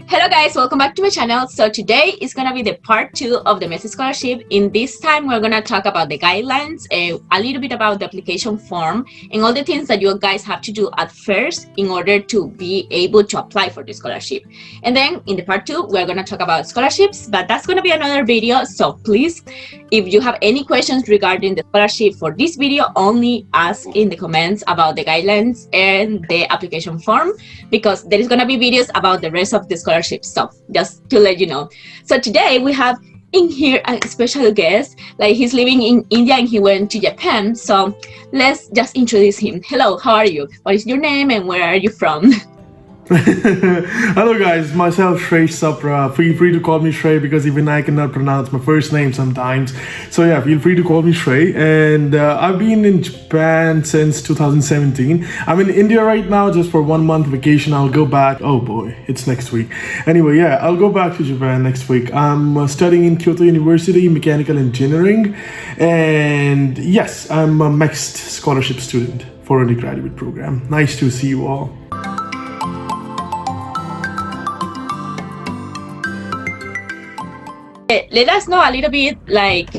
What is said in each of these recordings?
Hello guys, welcome back to my channel. So today is gonna be the part 2 of the MEXT Scholarship. In this time, we're gonna talk about the guidelines, a little bit about the application form, and all the things that you guys have to do at first in order to be able to apply for the scholarship. And then in the part 2, we're gonna talk about scholarships, but that's gonna be another video. So please, if you have any questions regarding the scholarship for this video, only ask in the comments about the guidelines and the application form, because there is going to be videos about the rest of the scholarship stuff, just to let you know. So today we have in here a special guest. Like, he's living in India and he went to Japan. So let's just introduce him. Hello, how are you? What is your name and where are you from? Hello guys, myself Shrey Sapra. Feel free to call me Shrey because even I cannot pronounce my first name sometimes. So yeah, feel free to call me Shrey. And I've been in Japan since 2017. I'm in India right now just for 1 month vacation. I'll go back. Oh boy, it's next week. Anyway, yeah, I'll go back to Japan next week. I'm studying in Kyoto University, mechanical engineering. And yes, I'm a MEXT scholarship student for undergraduate program. Nice to see you all. Let us know a little bit, like,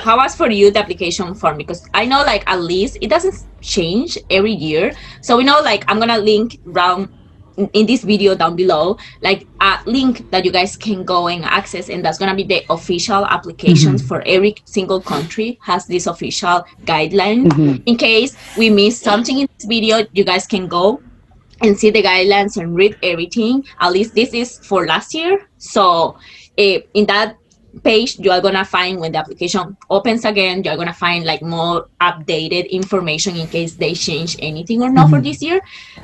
how was for you the application form, because I know, like, at least it doesn't change every year. So we know, like, I'm gonna link down in this video down below, like a link that you guys can go and access, and that's gonna be the official applications for every single country has this official guideline. In case we miss something in this video, you guys can go and see the guidelines and read everything. At least this is for last year. So in that page, you are gonna find, when the application opens again, you're gonna find like more updated information in case they change anything or not for this year.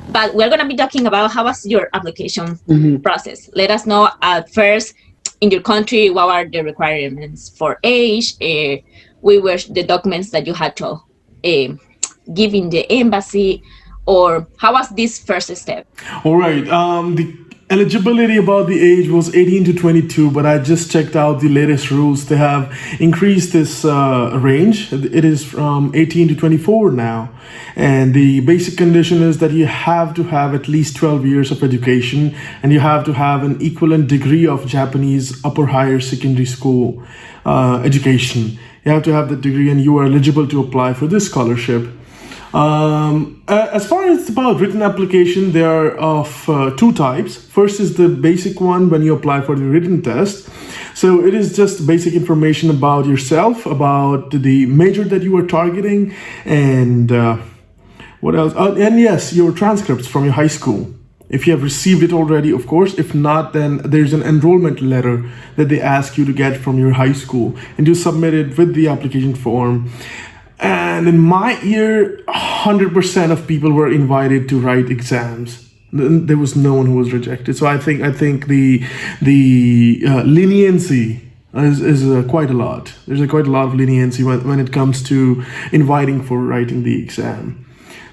But we're gonna be talking about how was your application process. Let us know at first, in your country, what are the requirements for age, what were the documents that you had to give in the embassy, or how was this first step? All right. The eligibility about the age was 18 to 22, but I just checked out the latest rules. They have increased this range. It is from 18 to 24 now. And the basic condition is that you have to have at least 12 years of education, and you have to have an equivalent degree of Japanese upper higher secondary school education. You have to have the degree, and you are eligible to apply for this scholarship. As far as about written application, they are of two types. First is the basic one when you apply for the written test. So it is just basic information about yourself, about the major that you are targeting, and what else? And yes, your transcripts from your high school. If you have received it already, of course. If not, then there's an enrollment letter that they ask you to get from your high school, and you submit it with the application form. And in my year, 100% of people were invited to write exams. There was no one who was rejected. So I think the leniency is quite a lot. There's quite a lot of leniency when it comes to inviting for writing the exam.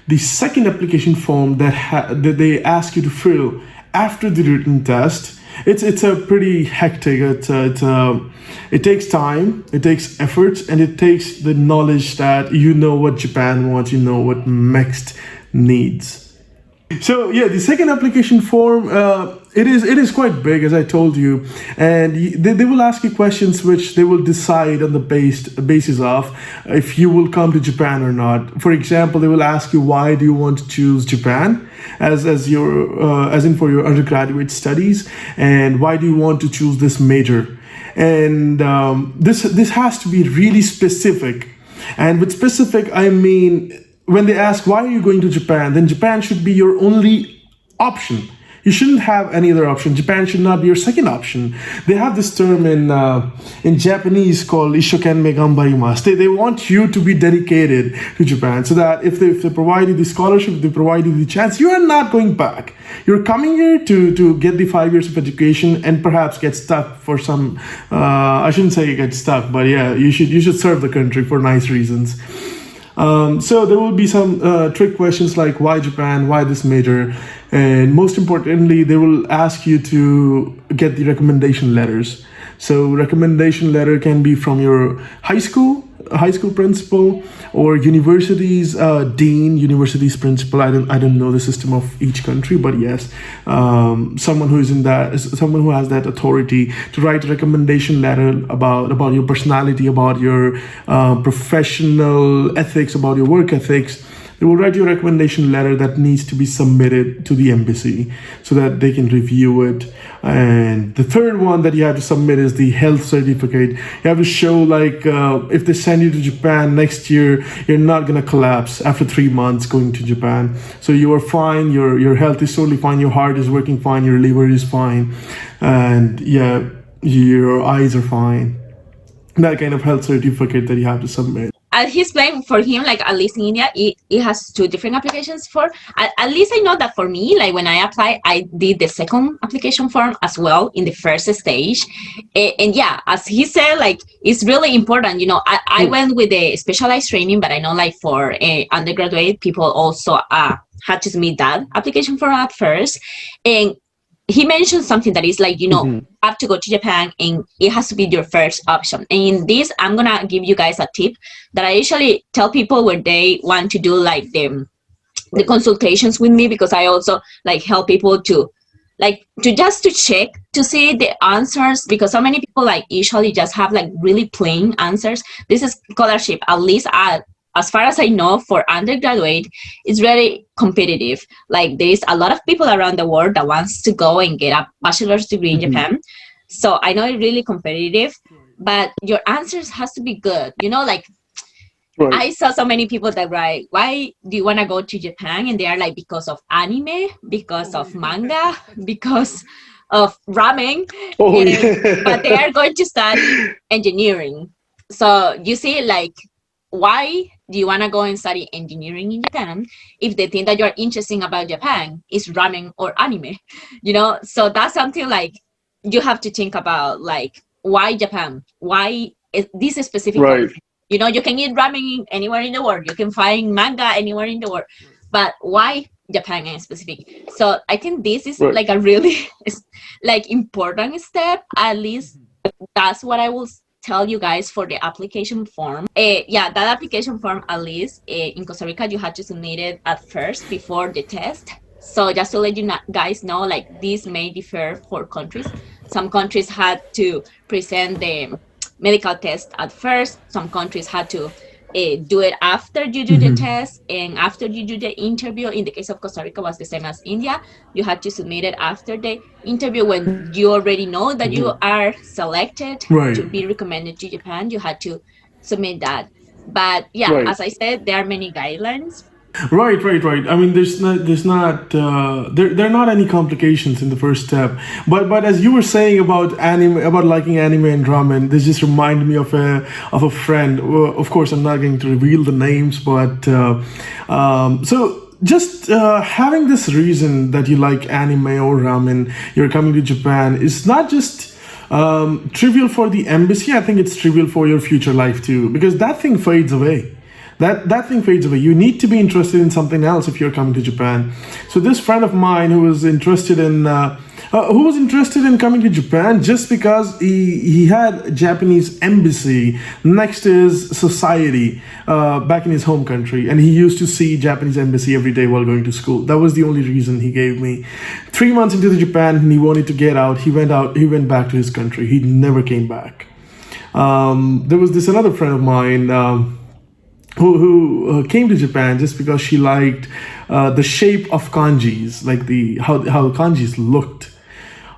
The second application form that they ask you to fill after the written test, it's a pretty hectic. It takes time, it takes effort, and it takes the knowledge that you know what Japan wants, you know what MEXT needs. So yeah, the second application form, it is quite big, as I told you, and they will ask you questions which they will decide on the basis of if you will come to Japan or not. For example, they will ask you, why do you want to choose Japan as in for your undergraduate studies, and why do you want to choose this major? And this has to be really specific. And with specific, I mean, when they ask, why are you going to Japan? Then Japan should be your only option. You shouldn't have any other option. Japan should not be your second option. They have this term in Japanese called Ishokenmei Ganbarimasu. They want you to be dedicated to Japan, so that if they provide you the scholarship, if they provide you the chance, you are not going back. You're coming here to get the 5 years of education and perhaps get stuck for some, I shouldn't say you get stuck, but yeah, you should serve the country for nice reasons. So there will be some trick questions like, why Japan, why this major, and most importantly, they will ask you to get the recommendation letters. So recommendation letter can be from your high school, high school principal or university's dean, university's principal. I don't know the system of each country, but yes, someone who is in that, someone who has that authority to write a recommendation letter about your personality, about your professional ethics, about your work ethics. They will write you a recommendation letter that needs to be submitted to the embassy so that they can review it. And the third one that you have to submit is the health certificate. You have to show, like, if they send you to Japan next year, you're not gonna collapse after 3 months going to Japan. So you are fine. Your health is totally fine. Your heart is working fine. Your liver is fine, and yeah, your eyes are fine. That kind of health certificate that you have to submit. He's playing for him, like at least in India, it has two different applications for. At least I know that for me, like when I applied, I did the second application form as well in the first stage. And yeah, as he said, like it's really important. You know, I went with the specialized training, but I know like for undergraduate people also had to submit that application form at first. And he mentioned something that is like, you know, have to go to Japan and it has to be your first option. And in this, I'm gonna give you guys a tip that I usually tell people when they want to do like the consultations with me, because I also like help people to just to check to see the answers, because so many people like usually just have like really plain answers. This is scholarship, at least as far as I know, for undergraduate, it's very competitive. Like there is a lot of people around the world that wants to go and get a bachelor's degree in Japan. So I know it's really competitive, but your answers has to be good. You know, like I saw so many people that write, why do you want to go to Japan? And they are like, because of anime, because of manga, because of ramen. But they are going to study engineering. So you see, like, why do you want to go and study engineering in Japan if the thing that you're interested about Japan is ramen or anime? You know, so that's something like you have to think about, like, why Japan? Why is this specific country? You know, you can eat ramen anywhere in the world. You can find manga anywhere in the world. But why Japan in specific? So I think this is like a really like important step. At least that's what I will tell you guys for the application form. Yeah, that application form, at least in Costa Rica, you had to submit it at first before the test. So just to let you guys know, like this may differ for countries. Some countries had to present the medical test at first. Some countries had to do it after you do the test and after you do the interview. In the case of Costa Rica, was the same as India. You had to submit it after the interview. When you already know that you are selected to be recommended to Japan, you had to submit that. But yeah, as I said, there are many guidelines. Right. I mean, there are not any complications in the first step. But as you were saying about anime, about liking anime and ramen, this just reminded me of a friend. Well, of course, I'm not going to reveal the names, but so just having this reason that you like anime or ramen, you're coming to Japan, is not just trivial for the embassy. I think it's trivial for your future life too, because that thing fades away. That thing fades away. You need to be interested in something else if you're coming to Japan. So this friend of mine who was interested in coming to Japan just because he had Japanese embassy next to his society back in his home country, and he used to see Japanese embassy every day while going to school. That was the only reason he gave me. 3 months into the Japan, and he wanted to get out. He went back to his country. He never came back. There was this another friend of mine. Who came to Japan just because she liked the shape of kanjis, like how kanjis looked.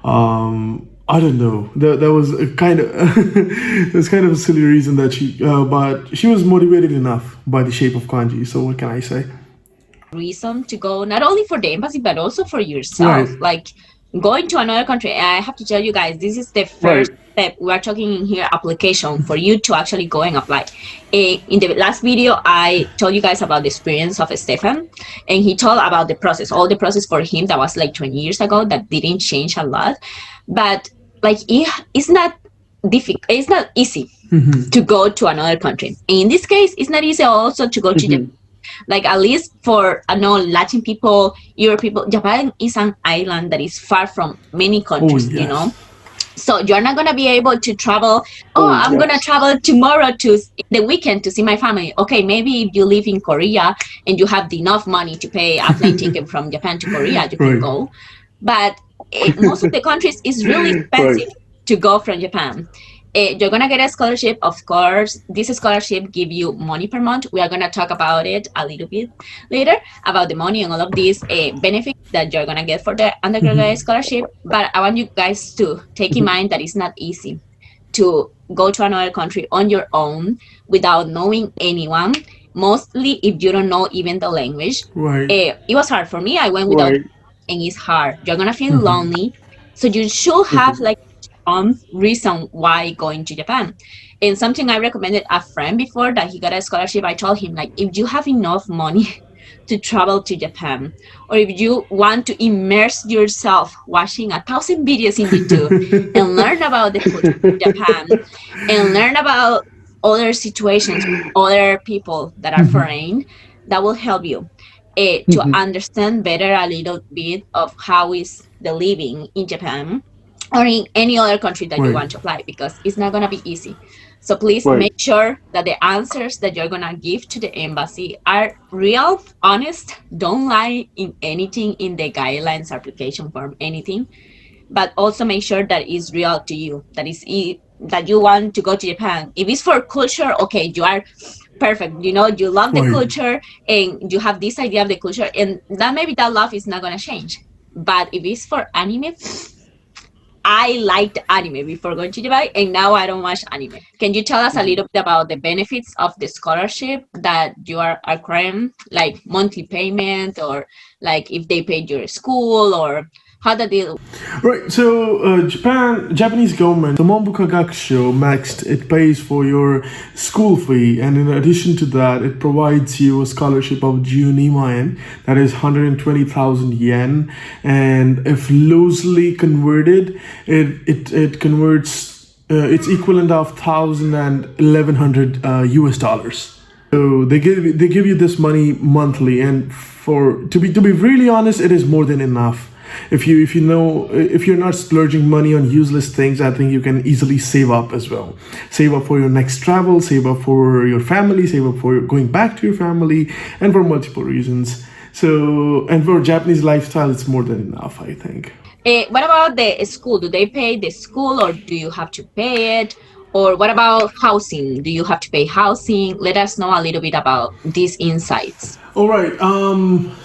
I don't know. That was a kind of it was kind of a silly reason that but she was motivated enough by the shape of kanji. So what can I say? Reason to go, not only for the embassy but also for yourself. Like going to another country. I have to tell you guys, this is the first step. We are talking in here application for you to actually go and apply. In the last video, I told you guys about the experience of Stefan, and he told about the process, all the process for him that was like 20 years ago that didn't change a lot. But like it's not difficult, it's not easy to go to another country. In this case, it's not easy also to go to Japan. Like at least for Latin people, Europe people, Japan is an island that is far from many countries, you know. So you're not gonna be able to travel. Oh, Oh I'm gonna yes. travel tomorrow to the weekend to see my family. Okay, maybe if you live in Korea and you have enough money to pay a plane ticket from Japan to Korea, you can Right. go. But most of the countries is really Right. expensive to go from Japan. You're gonna get a scholarship, of course. This scholarship give you money per month. We are gonna talk about it a little bit later about the money and all of these benefits that you're gonna get for the undergraduate scholarship. But I want you guys to take in mind that it's not easy to go to another country on your own without knowing anyone. Mostly if you don't know even the language. Right. It was hard for me. I went without, Right. and it's hard. You're gonna feel lonely, so you should have like some reason why going to Japan. And something I recommended a friend before that he got a scholarship. I told him like, if you have enough money to travel to Japan, or if you want to immerse yourself watching 1,000 videos in YouTube and learn about the culture of Japan and learn about other situations, other people that are foreign, that will help you to understand better a little bit of how is the living in Japan or in any other country that you Right. want to apply, because it's not going to be easy. So please Right. make sure that the answers that you're going to give to the embassy are real, honest. Don't lie in anything in the guidelines application form, anything, but also make sure that it's real to you, that is that you want to go to Japan. If it's for culture, okay, you are perfect. You know, you love the Right. culture and you have this idea of the culture, and that maybe that love is not gonna change. But if it's for anime, I liked anime before going to Dubai, and now I don't watch anime. Can you tell us a little bit about the benefits of the scholarship that you are acquiring, like monthly payment, or like if they paid your school, or how the deal? Right. So Japanese government, Tomonbuka Gakusho, MEXT, it pays for your school fee, and in addition to that, it provides you a scholarship of Junimaen, that is 120,000 yen, and if loosely converted, it converts. It's equivalent of 1,100 US dollars. So they give you this money monthly, and for to be really honest, it is more than enough. If you know, if you're not splurging money on useless things, I think you can easily save up as well. Save up for your next travel, save up for your family, save up for going back to your family, and for multiple reasons. So, and for Japanese lifestyle, it's more than enough, I think. What about the school? Do they pay the school, or do you have to pay it? Or what about housing? Do you have to pay housing? Let us know a little bit about these insights. All right.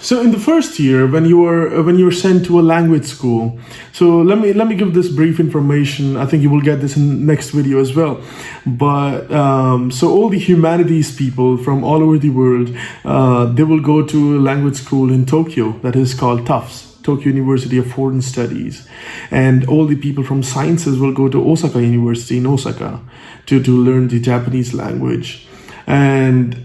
So in the first year, when you were sent to a language school, so let me give this brief information. I think you will get this in next video as well. But so all the humanities people from all over the world, they will go to a language school in Tokyo that is called Tufts. Tokyo University of Foreign Studies, and all the people from sciences will go to Osaka University in Osaka to learn the Japanese language. And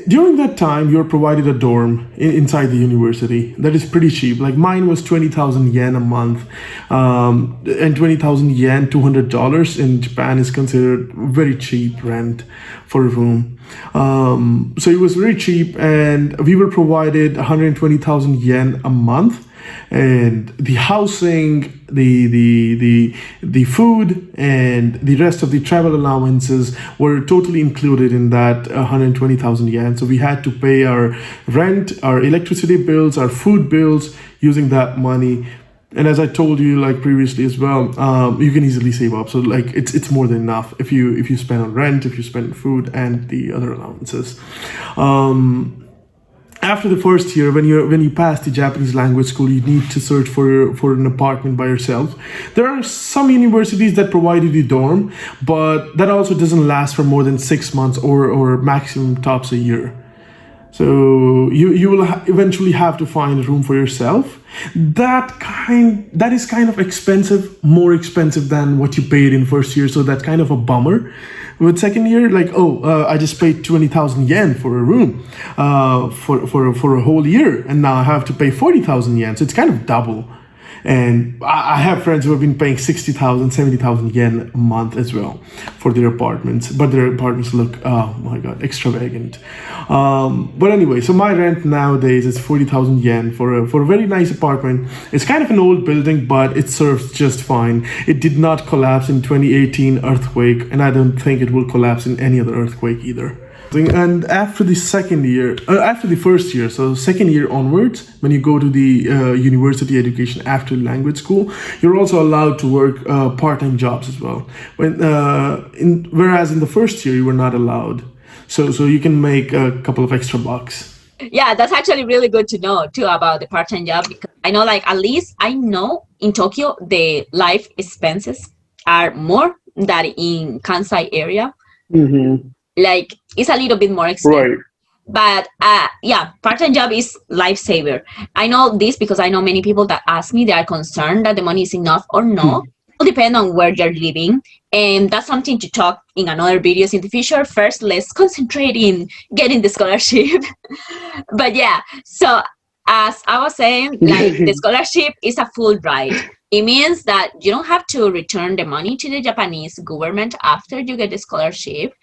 during that time, you're provided a dorm inside the university that is pretty cheap. Like mine was 20,000 yen a month, and 20,000 yen, $200 in Japan is considered very cheap rent for a room. So it was very cheap, and we were provided 120,000 yen a month, and the housing, the food, and the rest of the travel allowances were totally included in that 120,000 yen. So we had to pay our rent, our electricity bills, our food bills using that money. And as I told you like previously as well, you can easily save up. So like it's more than enough if you spend on rent, if you spend on food and the other allowances. After the first year, when you pass the Japanese language school, you need to search for an apartment by yourself. There are some universities that provide you the dorm, but that also doesn't last for more than 6 months, or maximum tops a year. So you will eventually have to find a room for yourself. That is kind of expensive, more expensive than what you paid in first year. So that's kind of a bummer. With second year, like I just paid 20,000 yen for a room, for a whole year, and now I have to pay 40,000 yen. So it's kind of double. And I have friends who have been paying 60,000, 70,000 yen a month as well for their apartments. But their apartments look, oh my God, extravagant. But anyway, so my rent nowadays is 40,000 yen for a very nice apartment. It's kind of an old building, but it serves just fine. It did not collapse in 2018 earthquake, and I don't think it will collapse in any other earthquake either. And after the second year, after the first year, so second year onwards, when you go to the university education after language school, you're also allowed to work part-time jobs as well. Whereas in the first year you were not allowed, so you can make a couple of extra bucks. Yeah, that's actually really good to know too about the part-time job, because I know, like, at least I know in Tokyo the life expenses are more than in Kansai area. Mm-hmm. Like, it's a little bit more expensive. Right. But yeah, part-time job is lifesaver. I know this because I know many people that ask me, they are concerned that the money is enough or no. It will depend on where you're living, and that's something to talk in another videos in the future. First, let's concentrate in getting the scholarship. But yeah, so as I was saying, like, the scholarship is a full ride. It means that you don't have to return the money to the Japanese government after you get the scholarship.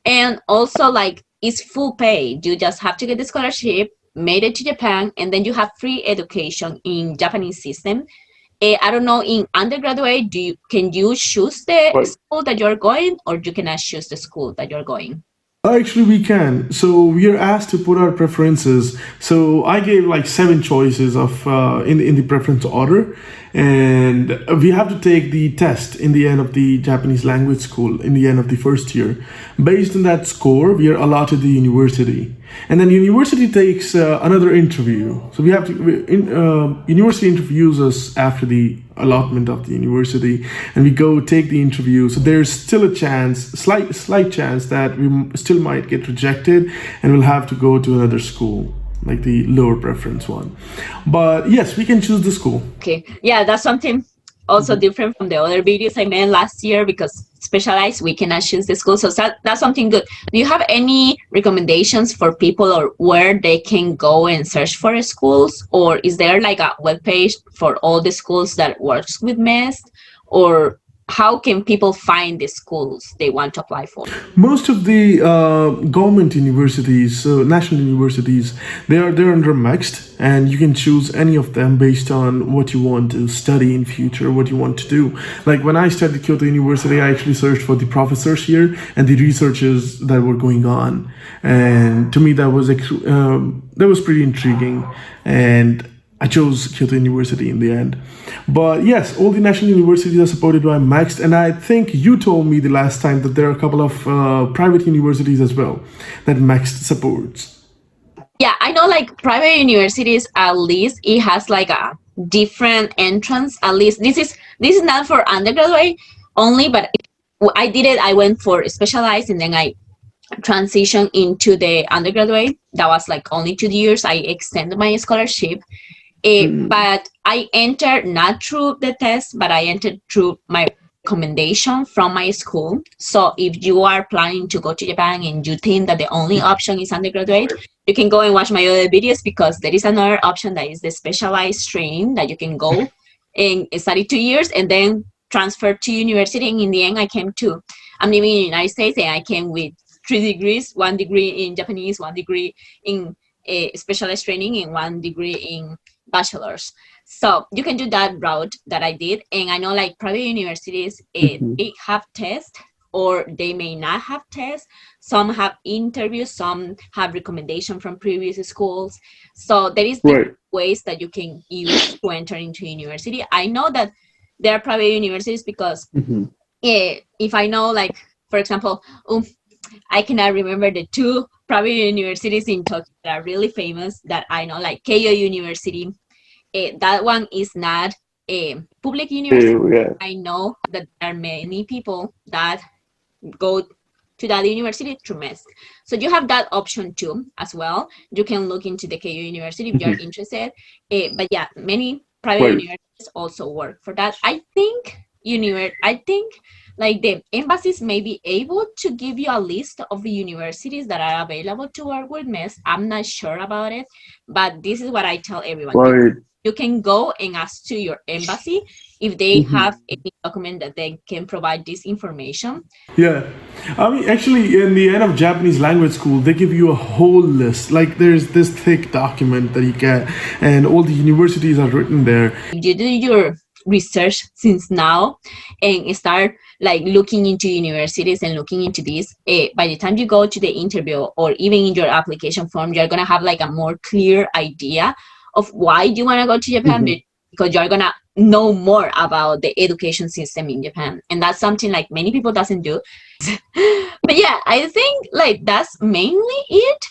And also, like, it's full pay. You just have to get the scholarship, made it to Japan, and then you have free education in Japanese system. I don't know, in undergraduate, can you choose the Right. school that you're going, or you cannot choose the school that you're going? Actually, we can. So we are asked to put our preferences. So I gave like 7 choices of in the preference order, and we have to take the test in the end of the Japanese language school in the end of the first year. Based on that score, we are allotted the university, and then university takes another interview. So we have to university interviews us after the allotment of the university, and we go take the interview. So there's still a chance, slight chance, that we still might get rejected and we'll have to go to another school, like the lower preference one. But yes, we can choose the school. Okay, yeah, that's something also different from the other videos I made last year, because specialized, we cannot choose the school. So that's something good. Do you have any recommendations for people, or where they can go and search for schools? Or is there like a web page for all the schools that works with MEXT? Or how can people find the schools they want to apply for? Most of the government universities, national universities, they're under MEXT, and you can choose any of them based on what you want to study in future, what you want to do. Like when I studied Kyoto University, I actually searched for the professors here and the researches that were going on, and to me that was pretty intriguing, and I chose Kyoto University in the end. But yes, all the national universities are supported by MEXT, and I think you told me the last time that there are a couple of private universities as well that MEXT supports. Yeah, I know, like, private universities, at least it has like a different entrance. At least this is not for undergraduate only, but I did it. I went for specialized, and then I transitioned into the undergraduate. That was like only 2 years. I extended my scholarship. But I entered not through the test, but I entered through my recommendation from my school. So if you are planning to go to Japan and you think that the only option is undergraduate, you can go and watch my other videos, because there is another option that is the specialized training that you can go and study 2 years and then transfer to university. And in the end, I'm living in the United States, and I came with 3 degrees, 1 degree in Japanese, 1 degree in specialized training, and 1 degree in bachelor's. So you can do that route that I did. And I know, like, private universities, they have tests, or they may not have tests. Some have interviews, some have recommendation from previous schools. So there is different ways that you can use to enter into university. I know that there are private universities because if I know, like, for example, I cannot remember the 2 private universities in Tokyo that are really famous that I know, like Keio University. That one is not a public university. Yeah. I know that there are many people that go to that university through MEXT. So you have that option too as well. You can look into the KU University if you're interested. But yeah, many private universities also work for that. I think like the embassies may be able to give you a list of the universities that are available to work with MEXT. I'm not sure about it, but this is what I tell everyone. Right. you can go and ask to your embassy if they have any document that they can provide this information. Yeah. I mean, actually, in the end of Japanese language school, they give you a whole list. Like, there's this thick document that you get, and all the universities are written there. If you do your research since now and start like looking into universities and looking into this, by the time you go to the interview or even in your application form, you're going to have like a more clear idea of why you want to go to Japan, because you're going to know more about the education system in Japan. And that's something like many people doesn't do. But yeah, I think like that's mainly it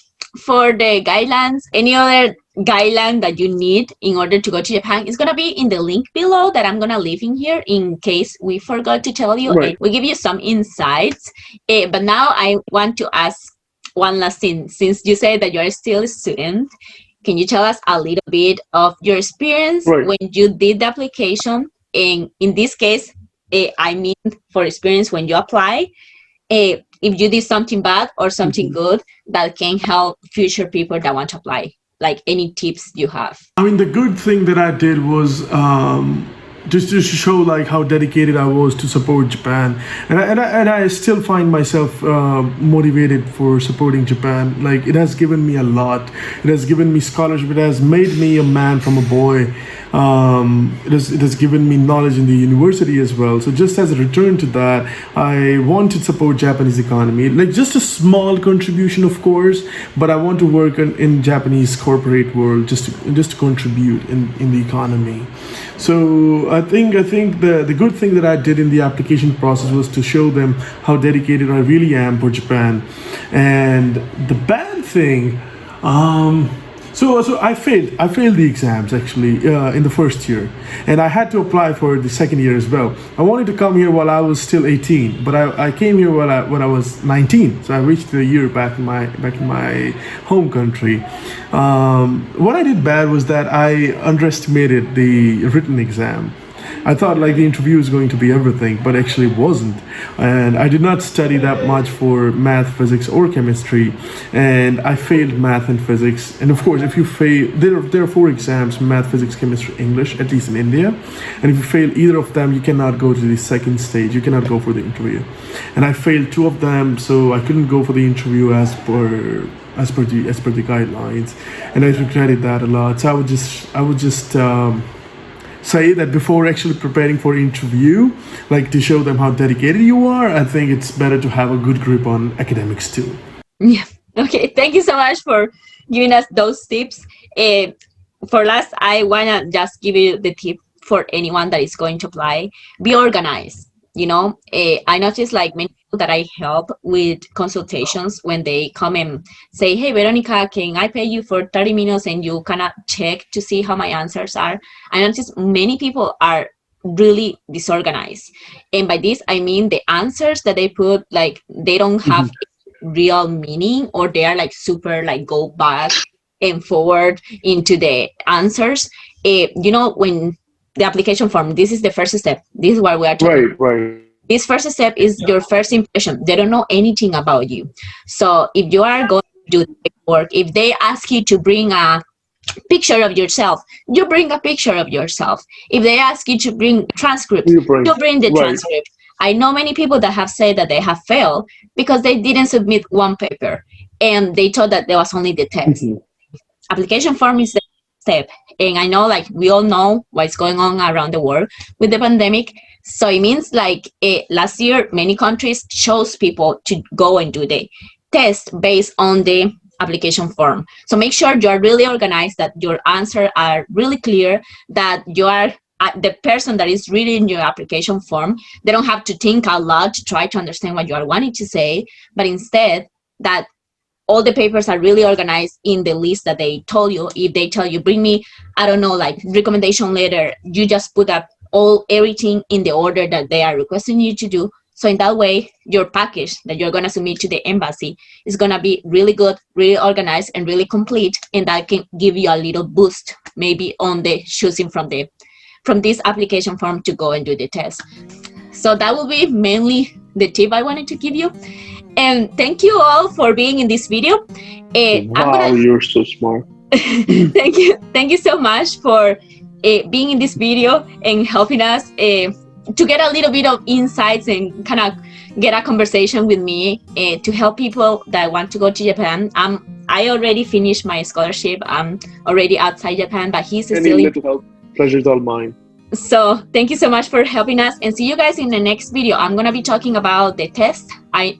for the guidelines. Any other guideline that you need in order to go to Japan is going to be in the link below that I'm going to leave in here in case we forgot to tell you. Right. And we give you some insights. But now I want to ask one last thing. Since you said that you're still a student, can you tell us a little bit of your experience when you did the application? And in this case, I mean for experience when you apply, if you did something bad or something good that can help future people that want to apply, like any tips you have. I mean, the good thing that I did was just to show like how dedicated I was to support Japan, and I still find myself motivated for supporting Japan. Like, it has given me a lot. It has given me scholarship. It has made me a man from a boy. It has given me knowledge in the university as well. So just as a return to that, I want to support Japanese economy. Like, just a small contribution, of course, but I want to work in Japanese corporate world just to contribute in the economy. So I think the good thing that I did in the application process was to show them how dedicated I really am for Japan. And the bad thing, so I failed the exams actually in the first year, and I had to apply for the second year as well. I wanted to come here while I was still 18, but I came here when I was 19. So I reached the year back in my home country. What I did bad was that I underestimated the written exam. I thought like the interview was going to be everything, but actually it wasn't. And I did not study that much for math, physics, or chemistry, and I failed math and physics. And of course, if you fail, there are 4 exams: math, physics, chemistry, English, at least in India. And if you fail either of them, you cannot go to the second stage. You cannot go for the interview. And I failed 2 of them, so I couldn't go for the interview as per the guidelines, and I regretted that a lot. So I would just say that before actually preparing for interview, like to show them how dedicated you are, I think it's better to have a good grip on academics too. Yeah. Okay. Thank you so much for giving us those tips. For last, I wanna just give you the tip for anyone that is going to apply: be organized. You know, I noticed like many people that I help with consultations, when they come and say, "Hey, Veronica, can I pay you for 30 minutes and you cannot check to see how my answers are?" I noticed many people are really disorganized. And by this, I mean the answers that they put, like they don't have real meaning, or they are like super like go back and forward into the answers. You know, when the application form, this is the first step. This is what we are talking about. Right. This first step is your first impression. They don't know anything about you. So if you are going to do the work, if they ask you to bring a picture of yourself, you bring a picture of yourself. If they ask you to bring transcript, you bring the transcript. I know many people that have said that they have failed because they didn't submit one paper and they thought that there was only the test. Application form is the step. And I know like we all know what's going on around the world with the pandemic. So it means like last year, many countries chose people to go and do the test based on the application form. So make sure you're really organized, that your answers are really clear, that you are the person that is reading your application form. They don't have to think a lot to try to understand what you are wanting to say, but instead that all the papers are really organized in the list that they told you. If they tell you, bring me, I don't know, like recommendation letter, you just put up everything in the order that they are requesting you to do. So in that way, your package that you're going to submit to the embassy is going to be really good, really organized, and really complete. And that can give you a little boost maybe on the choosing from this application form to go and do the test. So that will be mainly the tip I wanted to give you. And thank you all for being in this video. Wow, you're so smart. Thank you so much for being in this video and helping us to get a little bit of insights and kind of get a conversation with me to help people that want to go to Japan. I already finished my scholarship. I'm already outside Japan, but he's still in to help. Pleasure's all mine. So thank you so much for helping us, and see you guys in the next video. I'm gonna be talking about the test.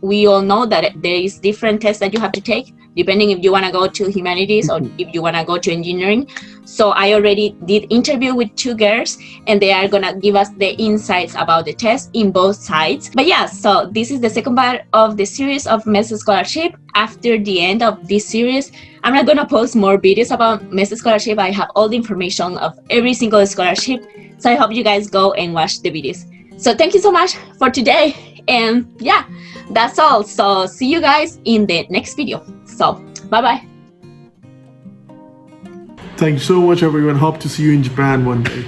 We all know that there is different tests that you have to take depending if you want to go to humanities or if you want to go to engineering. So I already did interview with 2 girls, and they are gonna give us the insights about the test in both sides. But yeah, so this is the second part of the series of MEXT Scholarship. After the end of this series, I'm not gonna post more videos about MEXT Scholarship. I have all the information of every single scholarship, so I hope you guys go and watch the videos. So thank you so much for today, and yeah, that's all. So see you guys in the next video. So bye bye. Thank you so much, everyone. Hope to see you in Japan one day.